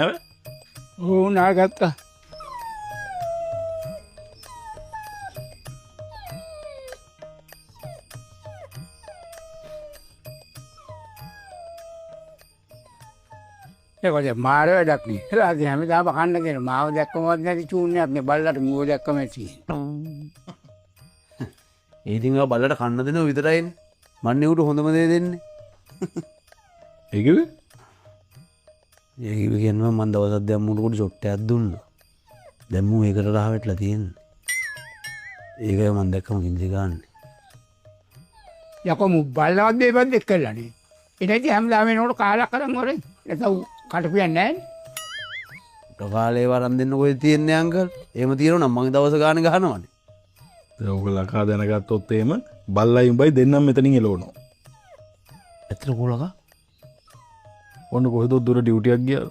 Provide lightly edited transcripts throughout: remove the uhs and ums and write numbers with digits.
ඕ නාගත්තා. ඒකද මාර වැඩක් නේ. එලා දැන් හැමදාම කන්න දෙන මාව දැක්කමවත් නැති චූන්නයක් නේ බල්ලට මුව දැක්කම තියෙන්නේ. ඒ ඉතින් ආ බල්ලට කන්න දෙනව විතරයිනේ. මන්නේ උට හොඳම දේ දෙන්නේ. ඒකද? ඒක කියනවා මම දවසක් දැන් මුණුකට චොට්ටයක් දුන්නා. දැන් මූ ඒකට රහ වැටලා තියෙන්නේ. ඒකයි මම දැක්කම කිංජි ගන්න. යකෝ මු බල්ලවත් දෙපත් දෙක් කළානේ. එනදී හැමදාම එනකොට කාලක් කරන් හොරේ. නැතව කටපියන්නේ නැහැ. කාලේ වරන් දෙන්න කොහෙද තියන්නේ අංකල්? එහෙම තියෙනවා නම් මම දවස් ගානේ ගහනවනේ. දැන් ඔයගොල්ලෝ කා දැනගත්තොත් එහෙම බල්ලයි උඹයි දෙන්නම මෙතනින් එලවනවා. ඇත්තට කොලක? ඔන්න කොහෙද දුර ඩියුටියක් ගියා.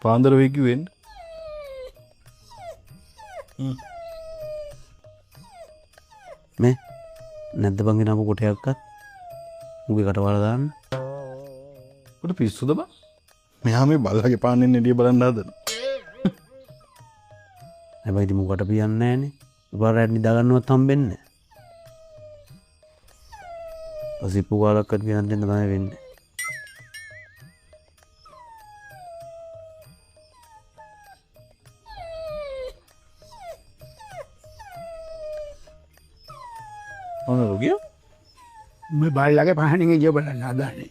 පාන්දර වෙයි කිව්වෙන්න. මේ නැද්ද බං එනම කොටයක්වත්? මුගේ කටවල දාන්න. උඩ පිස්සුද බං? මෙහා මේ බල්ලගේ පාන්නෙන් එළිය බලන්න හදන. හැබැයි ඉතින් මුකට පියන්නේ නැහනේ. උපාරයට නිදා ගන්නවත් හම්බෙන්නේ නැහැ. අසිප්පු කාලක්වත් පියන්න දෙන්න තමයි වෙන්නේ. ඔන්න රොගිය මේ බල්ලගේ පහණින් ගිය බලන්න හදන්නේ.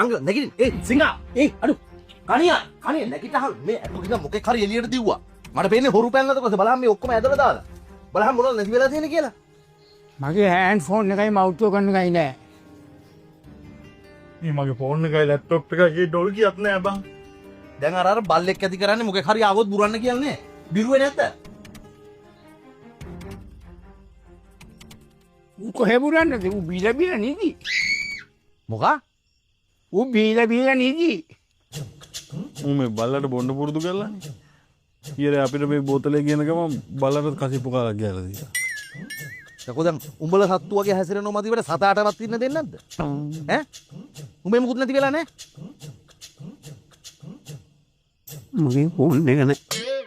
අංග නැගිටින් සිංහා අඩු කනිය නැගිටහල් මේ ඇතුළේ මොකෙක් හරි එළියට දිව්වා මට පේන්නේ හොරු පැනනද කොහෙද බලහන් මේ ඔක්කොම ඇදලා දාලා බලහන් මොනවද නැති වෙලා තියෙන්නේ කියලා මගේ හෑන්ඩ් ෆෝන් එකයි මවුට්ටුව කරන එකයි නෑ. මේ මගේ ෆෝන් එකයි ලැප්ටොප් එකයි ඩොල් කියක් නෑ බං. දැන් අර බල්ලෙක් ඇති කරන්නේ මොකෙක් හරි ආවොත් බුරන්න කියන්නේ බිරුවේ නැද්ද ඌ කොහෙ බුරන්නද? ඌ බීලා නීති. මොකා ඌ බීලා නීති. ඌ මේ බල්ලට බොන්න පුරුදු කරලානේ. ඊයේ අපිට මේ බෝතලේ කියන ගම බල්ලට කසිප්පු කාලා ගියලා දීලා. යකෝ දැන් උඹලා සත්තු වගේ හැසිරෙනව මදිවට සතාටවත් ඉන්න දෙන්නේ නැද්ද ඈ උඹේ මුකුත් නැති වෙලා නැහැ මගේ ෆෝන් එක නැහැ.